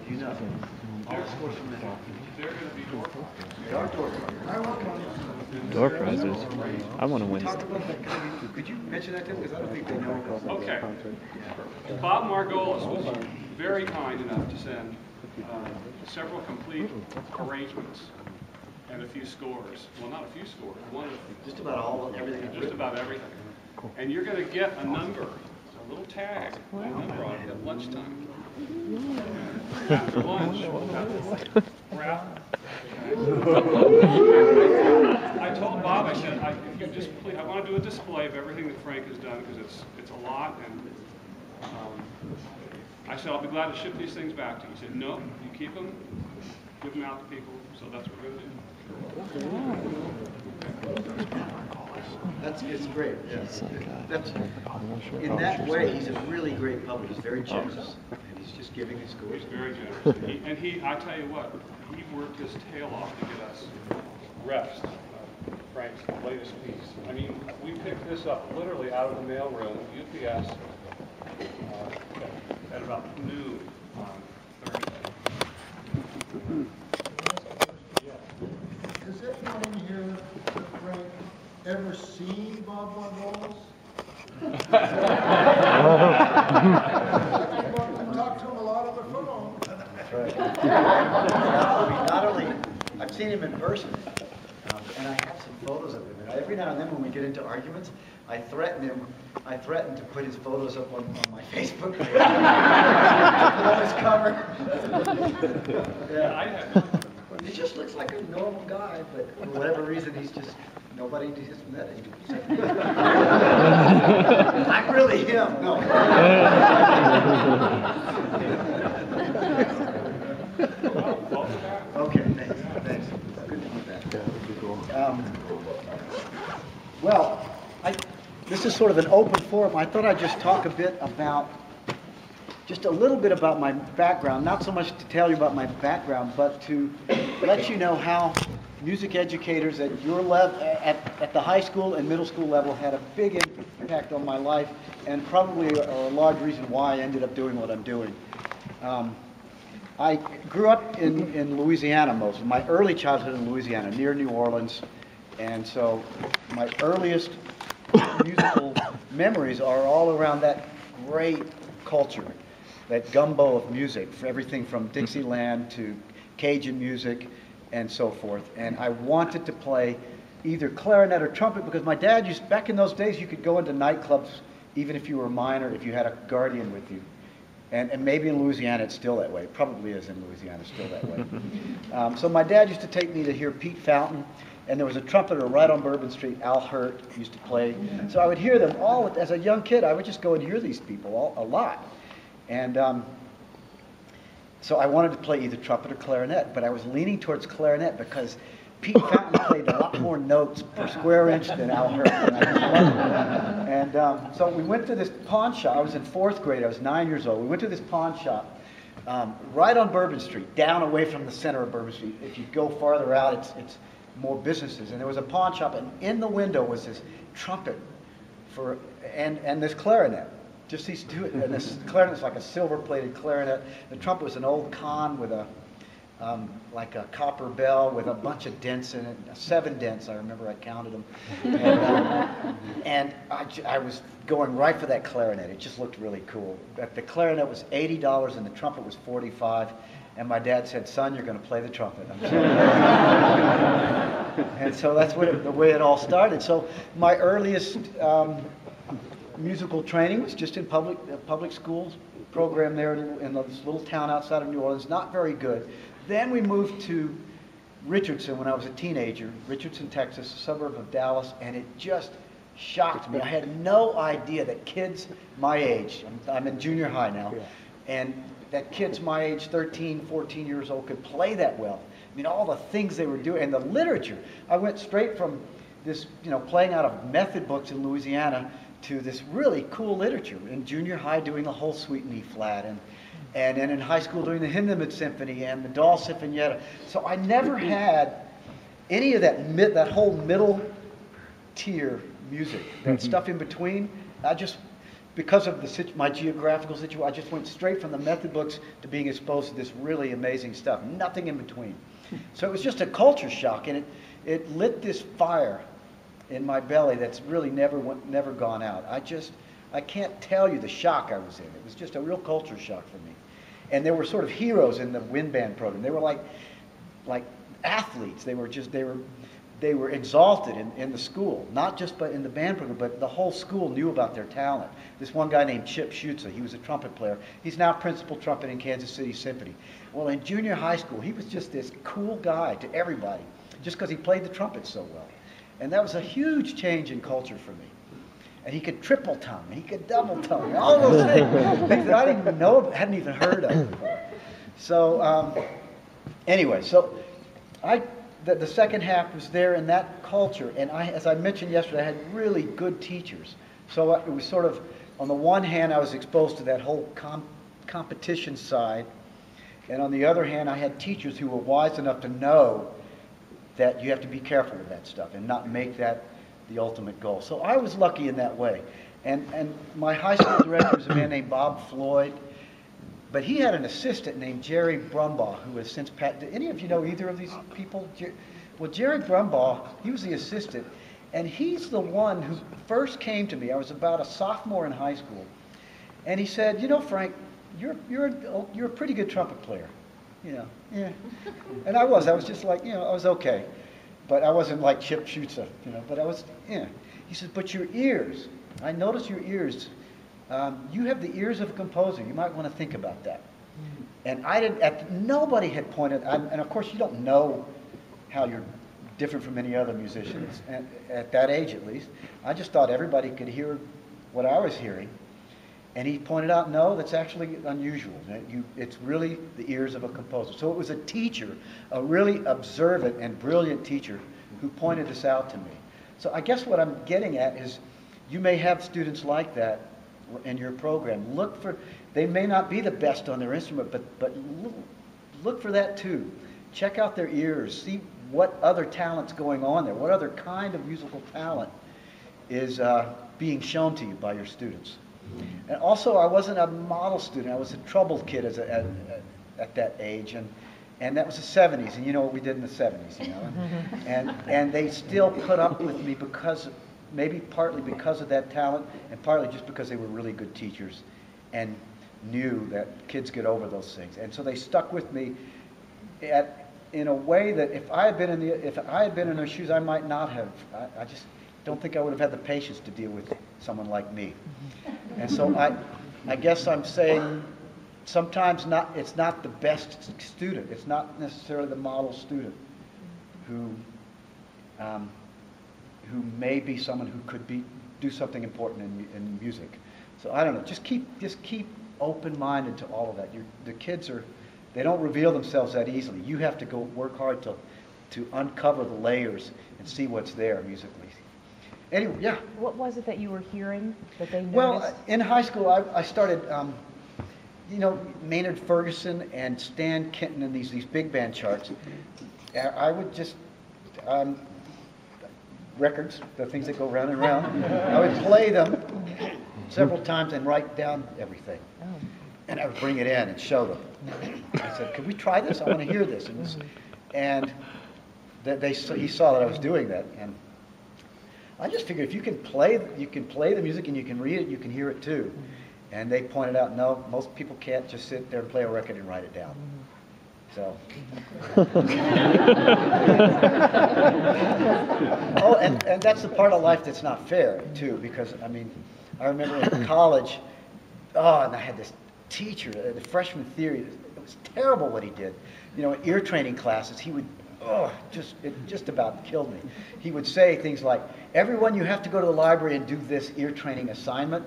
You know. All scores from that. They're going to be door prizes. Dark door prizes. I want one. Door prizes. I want to win. Talk about that. Could you mention that to them? Because I don't think they know about that. Okay. Bob Margolis was very kind enough to send several complete arrangements and a few scores. Well, not a few scores. One of Just about all, everything. just about everything. And you're going to get a number, a little tag, a number on it at lunchtime. After lunch, we'll have a wrap. I told Bob, I said, if you just please, I want to do a display of everything that Frank has done because it's a lot. And I said, I'll be glad to ship these things back to you. He said, no, you keep them, give them out to people. So that's what we're going to do. It's great. Yeah. That's, in that way, he's a really great publisher. He's very generous, and he's just giving his scores. He's very generous. And he, I tell you what, he worked his tail off to get us Rest, Frank's latest piece. I mean, we picked this up literally out of the mailroom, UPS, at about noon on Thursday. Has anyone in here, Frank, ever seen Bob Margolis? I've talked to him a lot on the phone. Right. Not only, I've seen him in person, and I have some photos of him. And every now and then when we get into arguments, I threaten to put his photos up on my Facebook page. Put on his cover. Yeah. He just looks like a normal guy, but for whatever reason, nobody has met him. I'm really him. No. Okay, thanks. Good to be back. Well, this is sort of an open forum. I thought I'd just talk a little bit about my background. Not so much to tell you about my background, but to let you know how music educators at your level, at the high school and middle school level, had a big impact on my life, and probably a large reason why I ended up doing what I'm doing. I grew up in Louisiana most of my early childhood in Louisiana, near New Orleans, and so my earliest musical memories are all around that great culture, that gumbo of music, for everything from Dixieland to Cajun music and so forth. And I wanted to play either clarinet or trumpet because my dad used, back in those days, you could go into nightclubs even if you were a minor, if you had a guardian with you. And maybe in Louisiana it's still that way. It probably is in Louisiana still that way. So my dad used to take me to hear Pete Fountain, and there was a trumpeter right on Bourbon Street, Al Hurt, used to play. So I would hear them all, as a young kid, I would just go and hear these people a lot. And so I wanted to play either trumpet or clarinet, but I was leaning towards clarinet because Pete Fountain played a lot more notes per square inch than Al Hurt. And I just loved it. And so we went to this pawn shop. I was in 4th grade. I was 9 years old. We went to this pawn shop right on Bourbon Street, down away from the center of Bourbon Street. If you go farther out, it's more businesses. And there was a pawn shop, and in the window was this trumpet and this clarinet. Just these two, and this clarinet was like a silver-plated clarinet. The trumpet was an old con with like a copper bell with a bunch of dents in it, 7 dents. I remember I counted them. And I was going right for that clarinet. It just looked really cool. But the clarinet was $80 and the trumpet was $45. And my dad said, "Son, you're going to play the trumpet." And so that's the way it all started. So my earliest musical training was just in public schools program there in this little town outside of New Orleans, not very good. Then we moved to Richardson when I was a teenager, Richardson, Texas, a suburb of Dallas, and it just shocked me. I had no idea that kids my age, I'm in junior high now, and that kids my age, 13, 14 years old, could play that well. I mean, all the things they were doing, and the literature. I went straight from this, playing out of method books in Louisiana to this really cool literature. In junior high, doing the whole suite in E flat, and then in high school doing the Hindemith Symphony and the Dahl Sinfonietta. So I never had any of that whole middle tier music, that stuff in between. because of my geographical situation, I just went straight from the method books to being exposed to this really amazing stuff, nothing in between. So it was just a culture shock, and it lit this fire in my belly that's really never gone out. I can't tell you the shock I was in. It was just a real culture shock for me. And there were sort of heroes in the wind band program. They were like athletes. They were exalted in the school, not just but in the band program, but the whole school knew about their talent. This one guy named Chip Schutze, he was a trumpet player. He's now principal trumpet in Kansas City Symphony. Well, in junior high school, he was just this cool guy to everybody, just because he played the trumpet so well. And that was a huge change in culture for me. And he could triple tongue, and he could double tongue, all those things that I didn't even know, hadn't even heard of before. So anyway, so the second half was there in that culture, and as I mentioned yesterday, I had really good teachers. So it was sort of, on the one hand, I was exposed to that whole competition side, and on the other hand, I had teachers who were wise enough to know that you have to be careful with that stuff and not make that the ultimate goal. So I was lucky in that way. And my high school director was a man named Bob Floyd, but he had an assistant named Jerry Brumbaugh, who has since passed. Do any of you know either of these people? Well, Jerry Brumbaugh, he was the assistant, and he's the one who first came to me. I was about a sophomore in high school, and he said, "You know, Frank, you're a pretty good trumpet player." You know, yeah. And I was just like, I was okay. But I wasn't like Chip Schutze, but I was, yeah. He says, but your ears, I notice your ears, you have the ears of a composer. You might want to think about that. And nobody had pointed, and of course you don't know how you're different from any other musicians, at that age at least. I just thought everybody could hear what I was hearing. And he pointed out, no, that's actually unusual. It's really the ears of a composer. So it was a teacher, a really observant and brilliant teacher, who pointed this out to me. So I guess what I'm getting at is, you may have students like that in your program. They may not be the best on their instrument, but look for that too. Check out their ears. See what other talent's going on there. What other kind of musical talent is being shown to you by your students. And also, I wasn't a model student. I was a troubled kid at that age, and that was the 70s, and you know what we did in the 70s, and they still put up with me maybe partly because of that talent, and partly just because they were really good teachers, and knew that kids get over those things, and so they stuck with me in a way that if I had been in their shoes, I might not have. I just don't think I would have had the patience to deal with someone like me. And so I guess I'm saying sometimes it's not the best student. It's not necessarily the model student who may be someone who could do something important in music. So I don't know. Just keep open-minded to all of that. The kids they don't reveal themselves that easily. You have to go work hard to uncover the layers and see what's there musically. Anyway, yeah. What was it that you were hearing that they noticed? Well, in high school, I started, Maynard Ferguson and Stan Kenton and these big band charts. I would just, records, the things that go round and round, I would play them several times and write down everything. Oh. And I would bring it in and show them. I said, could we try this? I want to hear this. And he saw that I was doing that. And I just figured if you can play the music and you can read it, you can hear it too. And they pointed out, no, most people can't just sit there and play a record and write it down. So. Oh, and that's the part of life that's not fair too, because I remember in college, and I had this teacher, the freshman theory, it was terrible what he did. In ear training classes, he would, it just about killed me. He would say things like, everyone, you have to go to the library and do this ear training assignment.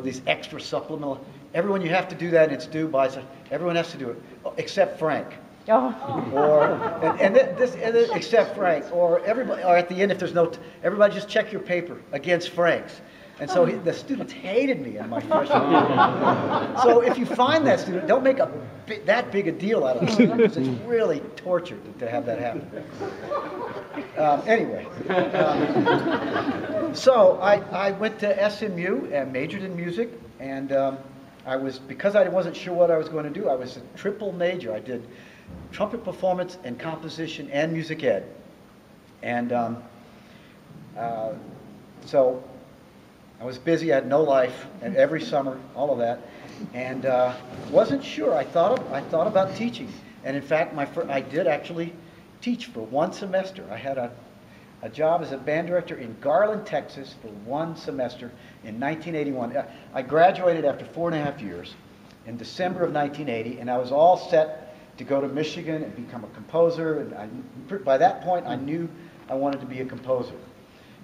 These extra supplemental. Everyone, you have to do that, and it's due by. Everyone has to do it, except Frank. Oh. Or except Frank. Or everybody. Or at the end, if there's no, everybody just check your paper against Frank's. And so the students hated me in my freshman year. So if you find that student, don't make that big a deal out of it, because it's really torture to have that happen. Anyway, so I went to SMU and majored in music, and because I wasn't sure what I was going to do, I was a triple major. I did trumpet performance and composition and music ed. And so I was busy, I had no life, and every summer, all of that, and wasn't sure. I thought about teaching, and in fact, I did actually teach for one semester. I had a job as a band director in Garland, Texas, for one semester in 1981. I graduated after 4.5 years in December of 1980, and I was all set to go to Michigan and become a composer. And by that point, I knew I wanted to be a composer.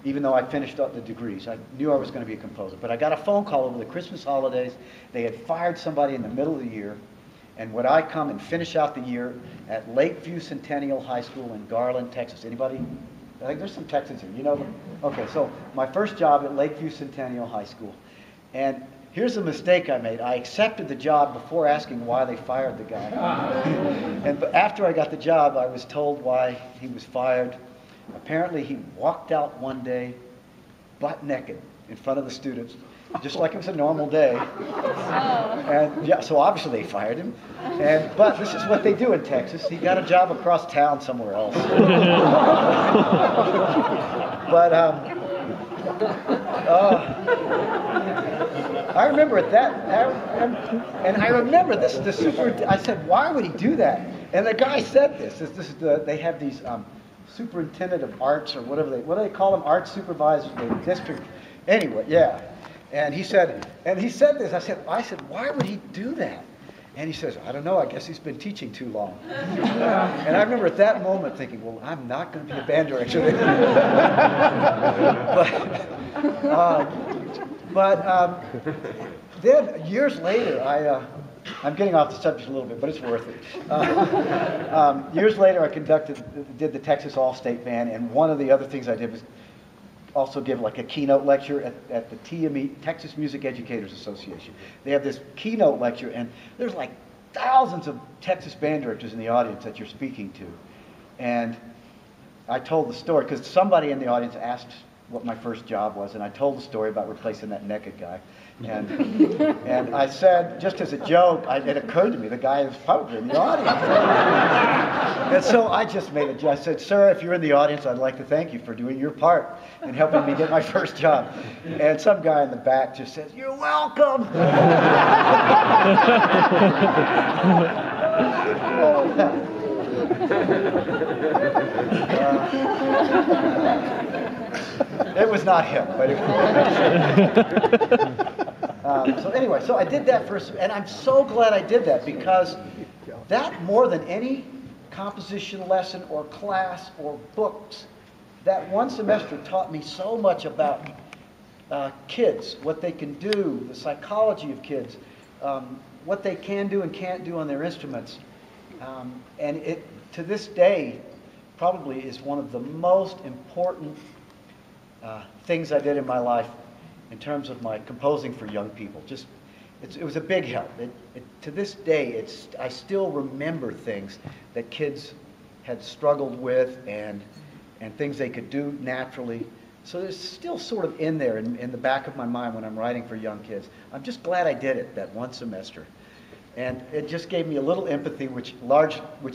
Even though I finished up the degrees, I knew I was going to be a composer. But I got a phone call over the Christmas holidays. They had fired somebody in the middle of the year, and would I come and finish out the year at Lakeview Centennial High School in Garland, Texas? Anybody? I think there's some Texans here. You know them? Okay, so my first job at Lakeview Centennial High School. And here's a mistake I made. I accepted the job before asking why they fired the guy. But after I got the job, I was told why he was fired. Apparently, he walked out one day butt naked in front of the students, just like it was a normal day. And yeah, so obviously they fired him. But this is what they do in Texas. He got a job across town somewhere else. But I remember at that, and I remember this. I said, why would he do that? And the guy said this. They have these superintendent of arts, or what do they call them? Art supervisors, the district. Anyway, yeah. And he said this. I said, why would he do that? And he says, I don't know. I guess he's been teaching too long. And I remember at that moment thinking, well, I'm not going to be a band director. but then years later, I'm getting off the subject a little bit, but it's worth it. Years later, I did the Texas All-State Band, and one of the other things I did was also give like a keynote lecture at the TME, Texas Music Educators Association. They have this keynote lecture, and there's like thousands of Texas band directors in the audience that you're speaking to. And I told the story, because somebody in the audience asked what my first job was, and I told the story about replacing that naked guy. And I said, just as a joke, it occurred to me, the guy is probably in the audience. And so I just made a joke. I said, sir, if you're in the audience, I'd like to thank you for doing your part in helping me get my first job. And some guy in the back just says, you're welcome. It was not him, but it was. So anyway, so I did that first, and I'm so glad I did that, because that, more than any composition lesson or class or books, that one semester taught me so much about kids, what they can do, the psychology of kids, what they can do and can't do on their instruments. And it, to this day, probably is one of the most important things I did in my life in terms of my composing for young people. It was a big help. To this day, I still remember things that kids had struggled with and things they could do naturally. So it's still sort of in there in the back of my mind when I'm writing for young kids. I'm just glad I did it that one semester. And it just gave me a little empathy, which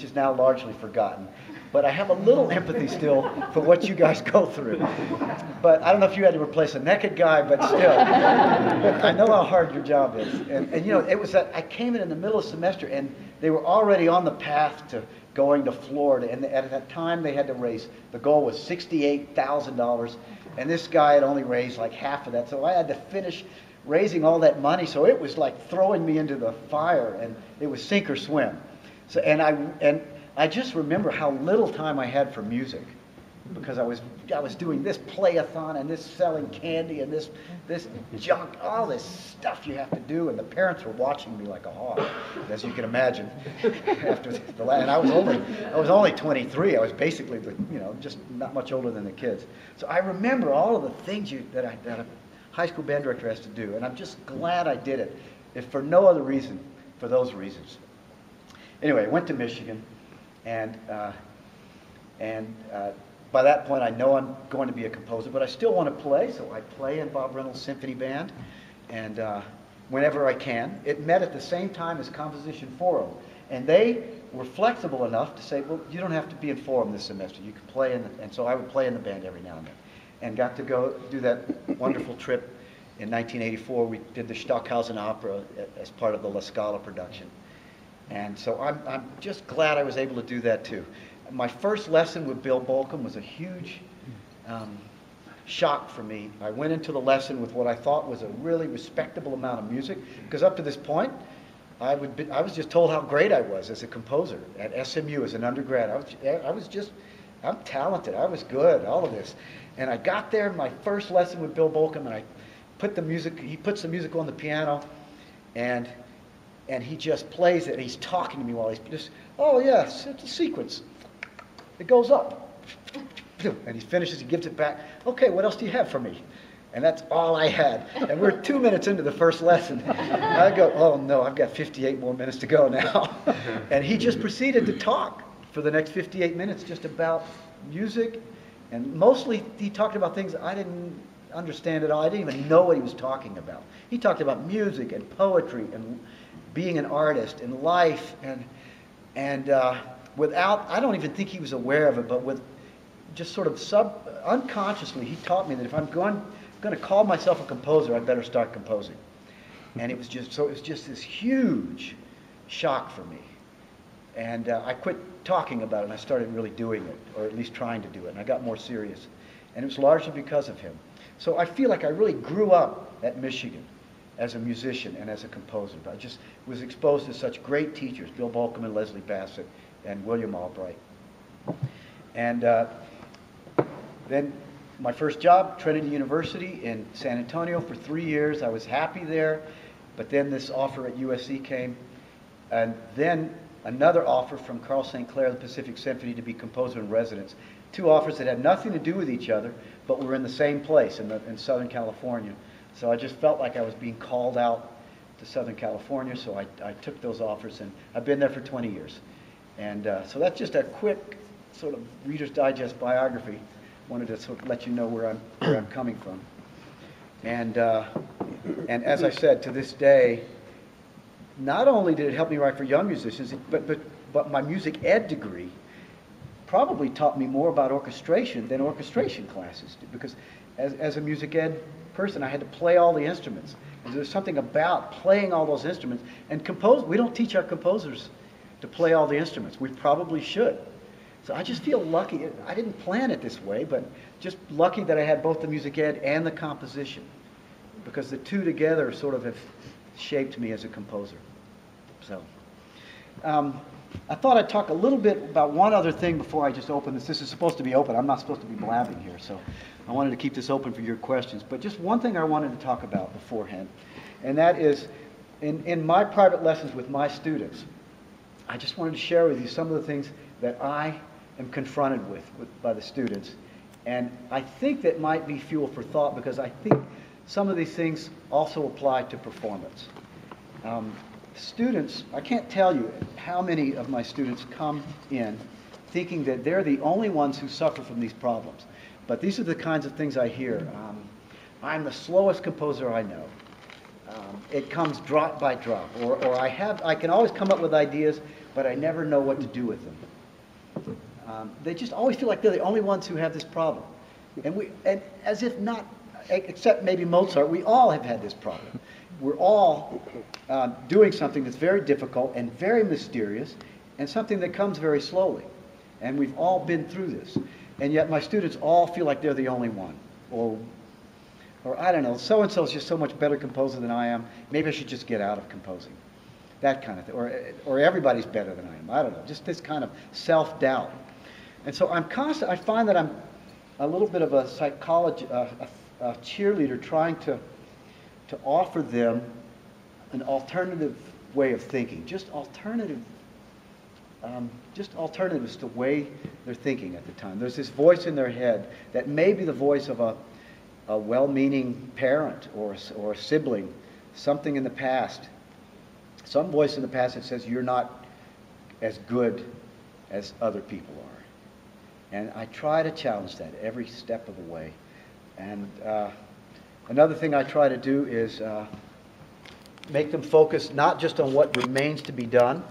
is now largely forgotten. But I have a little empathy still for what you guys go through. But I don't know if you had to replace a naked guy, but still, I know how hard your job is. And you know, it was that I came in the middle of the semester, and they were already on the path to going to Florida. And at that time, they had to raise, the goal was $68,000, and this guy had only raised like half of that. So I had to finish raising all that money. So it was like throwing me into the fire, and it was sink or swim. So I just remember how little time I had for music, because I was doing this play-a-thon and this selling candy and this junk, all this stuff you have to do, and the parents were watching me like a hawk, as you can imagine. After and I was only 23. I was basically just not much older than the kids. So I remember all of the things that a high school band director has to do, and I'm just glad I did it, if for no other reason, for those reasons. Anyway, I went to Michigan. And by that point, I know I'm going to be a composer, but I still want to play, so I play in Bob Reynolds' symphony band, and whenever I can. It met at the same time as Composition Forum, and they were flexible enough to say, well, you don't have to be in Forum this semester. You can play in and so I would play in the band every now and then, and got to go do that wonderful trip in 1984. We did the Stockhausen Opera as part of the La Scala production, and so I'm just glad I was able to do that too. My first lesson with Bill Bolcom was a huge shock for me. I went into the lesson with what I thought was a really respectable amount of music, because up to this point, I was just told how great I was as a composer at SMU as an undergrad. I'm talented, I was good, all of this. And I got there, my first lesson with Bill Bolcom, and he puts the music on the piano, and he just plays it, and he's talking to me while he's just, oh yes, it's a sequence. It goes up, and he finishes, he gives it back. Okay, what else do you have for me? And that's all I had. And we're 2 minutes into the first lesson. I go, oh no, I've got 58 more minutes to go now. And he just proceeded to talk for the next 58 minutes just about music. And mostly he talked about things I didn't understand at all. I didn't even know what he was talking about. He talked about music and poetry and being an artist and life. And without, I don't even think he was aware of it, but with just sort of unconsciously, he taught me that if I'm going to call myself a composer, I'd better start composing. And it was just this huge shock for me. And I quit talking about it, and I started really doing it, or at least trying to do it, and I got more serious. And it was largely because of him. So I feel like I really grew up at Michigan as a musician and as a composer. I just was exposed to such great teachers, Bill Bolcom and Leslie Bassett and William Albright. And then my first job, Trinity University in San Antonio for 3 years. I was happy there, but then this offer at USC came, and then another offer from Carl St. Clair of the Pacific Symphony to be composer in residence. 2 offers that had nothing to do with each other, but were in the same place in Southern California. So I just felt like I was being called out to Southern California, so I took those offers, and I've been there for 20 years. And so that's just a quick sort of Reader's Digest biography. Wanted to sort of let you know where I'm coming from. And as I said, to this day, not only did it help me write for young musicians, but my music ed degree probably taught me more about orchestration than orchestration classes did, because as a music ed person, I had to play all the instruments. And there's something about playing all those instruments. And we don't teach our composers to play all the instruments. We probably should. So I just feel lucky. I didn't plan it this way, but just lucky that I had both the music ed and the composition, because the two together sort of have shaped me as a composer. So I thought I'd talk a little bit about one other thing before I just open this. This is supposed to be open. I'm not supposed to be blabbing here, so I wanted to keep this open for your questions. But just one thing I wanted to talk about beforehand, and that is in my private lessons with my students, I just wanted to share with you some of the things that I am confronted with by the students. And I think that might be fuel for thought, because I think some of these things also apply to performance. Students, I can't tell you how many of my students come in thinking that they're the only ones who suffer from these problems. But these are the kinds of things I hear. I'm the slowest composer I know. It comes drop by drop. Or I can always come up with ideas, but I never know what to do with them. They just always feel like they're the only ones who have this problem. And as if not, except maybe Mozart, we all have had this problem. We're all doing something that's very difficult and very mysterious, and something that comes very slowly. And we've all been through this. And yet my students all feel like they're the only one. Or I don't know, so-and-so is just so much better composer than I am. Maybe I should just get out of composing. That kind of thing. Or everybody's better than I am. I don't know. Just this kind of self-doubt. And so I find that I'm a little bit of a a cheerleader trying to offer them an alternative way of thinking. Just alternatives to the way they're thinking at the time. There's this voice in their head that may be the voice of a well-meaning parent or a sibling, something in the past. Some voice in the past that says you're not as good as other people are. And I try to challenge that every step of the way. And another thing I try to do is make them focus not just on what remains to be done,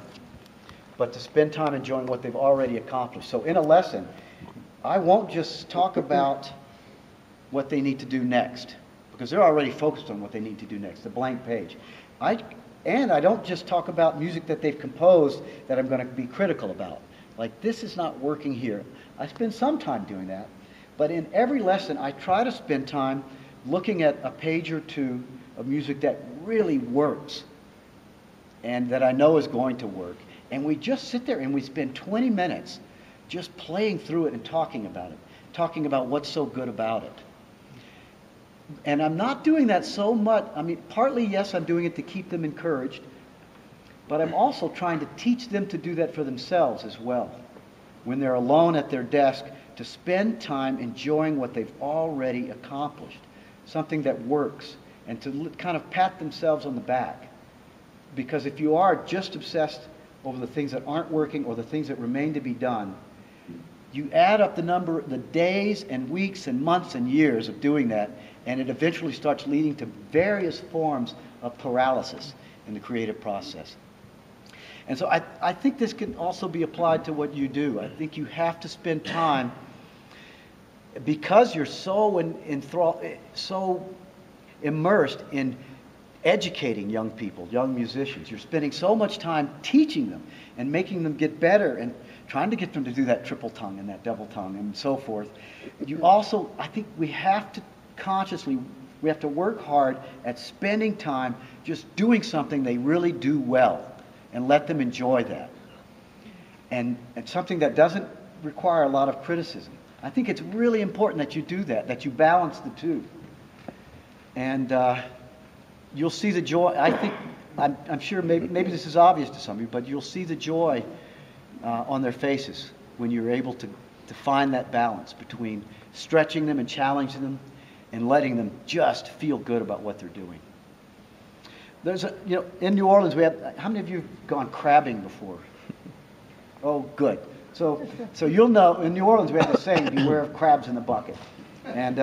but to spend time enjoying what they've already accomplished. So in a lesson, I won't just talk about what they need to do next, because they're already focused on what they need to do next, the blank page. And I don't just talk about music that they've composed that I'm going to be critical about. Like, this is not working here. I spend some time doing that, but in every lesson I try to spend time looking at a page or two of music that really works and that I know is going to work. And we just sit there and we spend 20 minutes just playing through it and talking about it, talking about what's so good about it. And I'm not doing that so much. I mean, partly, yes, I'm doing it to keep them encouraged, but I'm also trying to teach them to do that for themselves as well. When they're alone at their desk, to spend time enjoying what they've already accomplished, something that works, and to kind of pat themselves on the back. Because if you are just obsessed over the things that aren't working or the things that remain to be done, you add up the number, the days and weeks and months and years of doing that, and it eventually starts leading to various forms of paralysis in the creative process. And so I think this can also be applied to what you do. I think you have to spend time, because you're so so immersed in educating young people, young musicians. You're spending so much time teaching them and making them get better and trying to get them to do that triple tongue and that double tongue and so forth. You also, I think we have to consciously, we have to work hard at spending time just doing something they really do well and let them enjoy that. And something that doesn't require a lot of criticism. I think it's really important that you do that you balance the two. And you'll see the joy. I think, I'm sure maybe this is obvious to some of you, but you'll see the joy on their faces when you're able to find that balance between stretching them and challenging them and letting them just feel good about what they're doing. There's in New Orleans, how many of you have gone crabbing before? Oh, good. So you'll know, in New Orleans we have the saying, beware of crabs in the bucket. And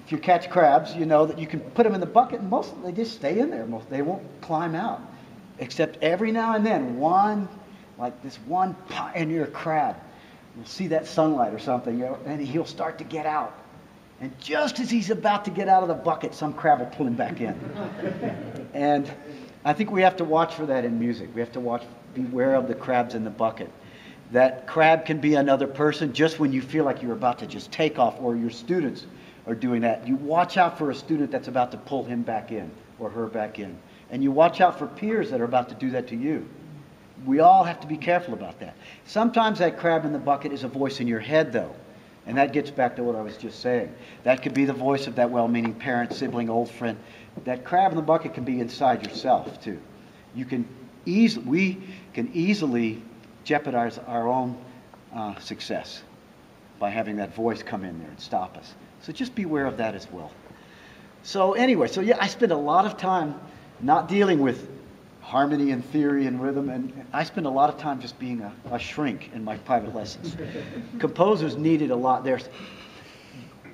if you catch crabs, you know that you can put them in the bucket and most of them, they just stay in there. They won't climb out. Except every now and then, one pioneer crab will see that sunlight or something, and he'll start to get out. And just as he's about to get out of the bucket, some crab will pull him back in. And I think we have to watch for that in music. We have to beware of the crabs in the bucket. That crab can be another person just when you feel like you're about to just take off, or your students are doing that. You watch out for a student that's about to pull him back in or her back in. And you watch out for peers that are about to do that to you. We all have to be careful about that. Sometimes that crab in the bucket is a voice in your head, though. And that gets back to what I was just saying. That could be the voice of that well-meaning parent, sibling, old friend. That crab in the bucket can be inside yourself, too. We can easily jeopardize our own success by having that voice come in there and stop us. So just beware of that as well. So anyway, I spend a lot of time not dealing with harmony and theory and rhythm, and I spend a lot of time just being a shrink in my private lessons. Composers need it a lot.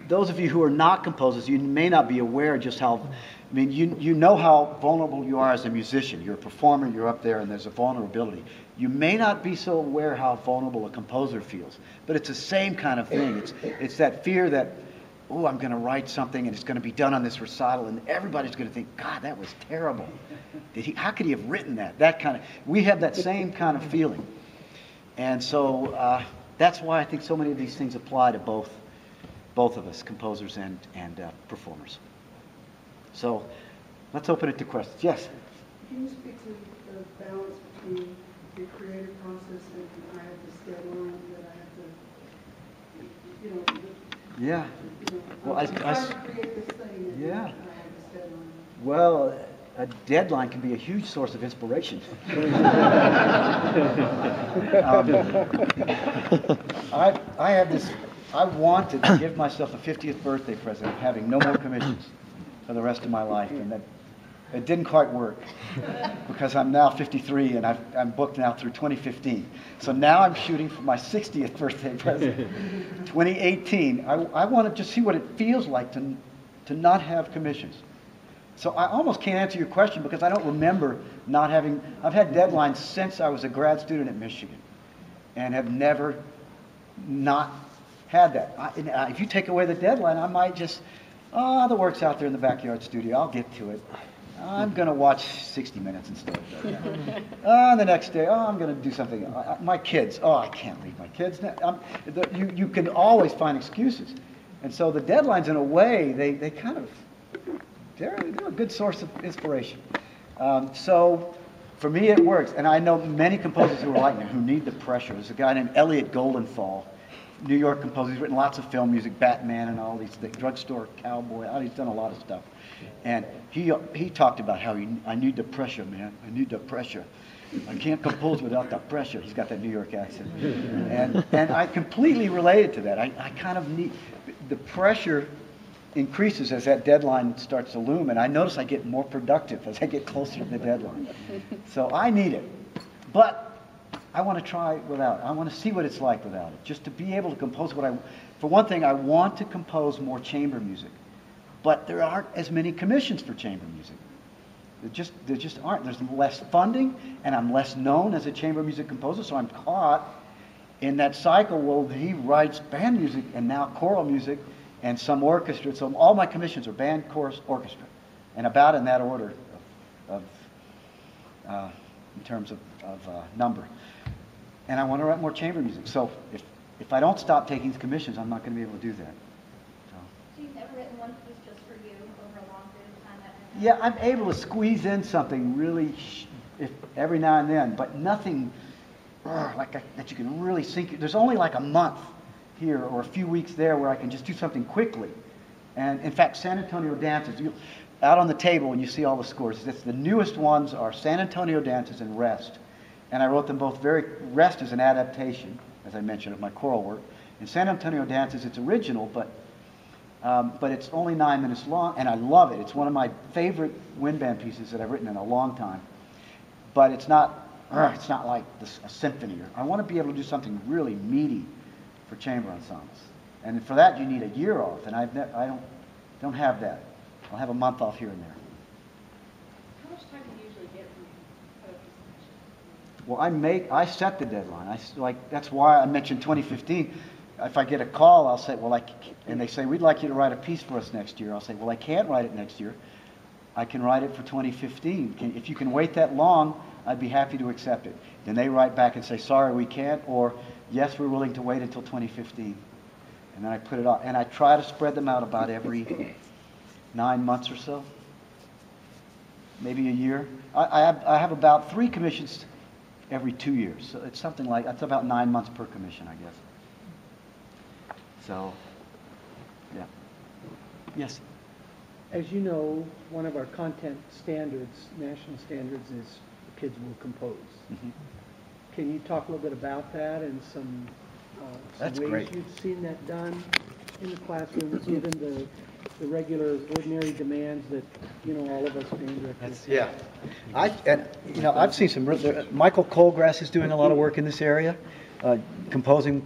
Those of you who are not composers, you may not be aware just how, you know how vulnerable you are as a musician. You're a performer, you're up there, and there's a vulnerability. You may not be so aware how vulnerable a composer feels, but it's the same kind of thing. It's that fear that, oh, I'm going to write something and it's going to be done on this recital and everybody's going to think, God, that was terrible. How could he have written that? We have that same kind of feeling. And so that's why I think so many of these things apply to both of us, composers and performers. So let's open it to questions. Yes? Can you speak to the balance between the creative process and I have this deadline that I have to, Yeah. Well, I'm trying to create this thing and yeah. I have this deadline. Well, a deadline can be a huge source of inspiration. I have this. I wanted to give myself a 50th birthday present of having no more commissions for the rest of my life, and It didn't quite work because I'm now 53 and I'm booked now through 2015. So now I'm shooting for my 60th birthday present, 2018. I want to just see what it feels like to not have commissions. So I almost can't answer your question because I don't remember not having. I've had deadlines since I was a grad student at Michigan and have never not had that. If you take away the deadline, I might just, the work's out there in the backyard studio. I'll get to it. I'm going to watch 60 Minutes instead. The next day, I'm going to do something. My kids, I can't leave my kids. You can always find excuses. And so the deadlines, in a way, they kind of, they're a good source of inspiration. So for me, it works. And I know many composers who are like me, who need the pressure. There's a guy named Elliot Goldenthal, New York composer. He's written lots of film music, Batman and all these things, Drugstore Cowboy. He's done a lot of stuff. And he talked about how I need the pressure, man. I need the pressure. I can't compose without the pressure. He's got that New York accent. And I completely related to that. I kind of need, the pressure increases as that deadline starts to loom. And I notice I get more productive as I get closer to the deadline. So I need it. But I want to try without it. I want to see what it's like without it. Just to be able to compose for one thing, I want to compose more chamber music. But there aren't as many commissions for chamber music. There just aren't. There's less funding, and I'm less known as a chamber music composer, so I'm caught in that cycle. Well, he writes band music and now choral music and some orchestra. So all my commissions are band, chorus, orchestra, and about in that order in terms of number. And I want to write more chamber music. So if I don't stop taking these commissions, I'm not going to be able to do that. So you've never written one piece just for you over a long period of time? Yeah, I'm able to squeeze in something really every now and then, but nothing that you can really sink. There's only like a month here or a few weeks there where I can just do something quickly. And in fact, San Antonio Dances, out on the table when you see all the scores, the newest ones are San Antonio Dances and Rest. And I wrote them both Rest is an adaptation, as I mentioned, of my choral work. And San Antonio Dances, it's original, but it's only 9 minutes long, and I love it. It's one of my favorite wind band pieces that I've written in a long time. But it's not like a symphony. I want to be able to do something really meaty for chamber ensembles. And for that, you need a year off, and I don't have that. I'll have a month off here and there. How much time do you usually get from Well, I set the deadline. That's why I mentioned 2015. If I get a call, I'll say, and they say, we'd like you to write a piece for us next year. I'll say, well, I can't write it next year. I can write it for 2015. If you can wait that long, I'd be happy to accept it. Then they write back and say, sorry, we can't, or yes, we're willing to wait until 2015. And then I put it on. And I try to spread them out about every 9 months or so, maybe a year. I have about 3 commissions every 2 years. So it's something like, that's about 9 months per commission, I guess. So, yeah. Yes? As you know, one of our content standards, national standards, is kids will compose. Mm-hmm. Can you talk a little bit about that and some That's ways great. you've seen that done in the classrooms, given the regular, ordinary demands that, all of us band directors have? I've seen some. Michael Colgrass is doing a lot of work in this area, composing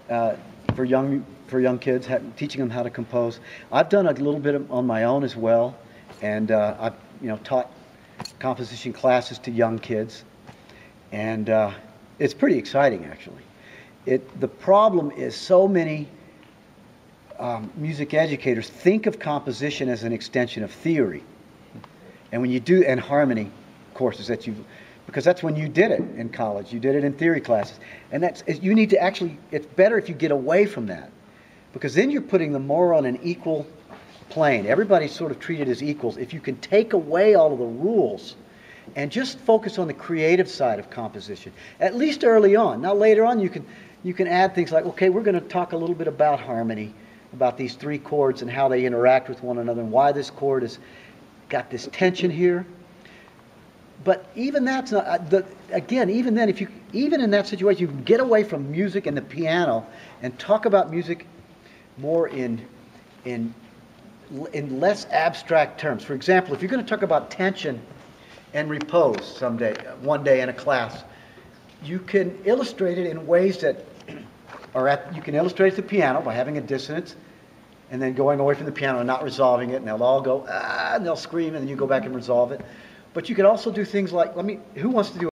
for young kids, teaching them how to compose. I've done a little bit on my own as well, and I've taught composition classes to young kids, and it's pretty exciting actually. The problem is so many music educators think of composition as an extension of theory, and when you do, and harmony courses because that's when you did it in college. You did it in theory classes, and you need to actually. It's better if you get away from that, because then you're putting them more on an equal plane. Everybody's sort of treated as equals. If you can take away all of the rules and just focus on the creative side of composition, at least early on. Now later on, you can add things like, okay, we're going to talk a little bit about harmony, about these 3 chords and how they interact with one another, and why this chord has got this tension here. But even that's not, even then, even in that situation, you can get away from music and the piano and talk about music more in in less abstract terms. For example, if you're going to talk about tension and repose one day in a class, you can illustrate it in ways that you can illustrate the piano by having a dissonance and then going away from the piano and not resolving it, and they'll all go, ah, and they'll scream, and then you go back and resolve it. But you could also do things like, who wants to do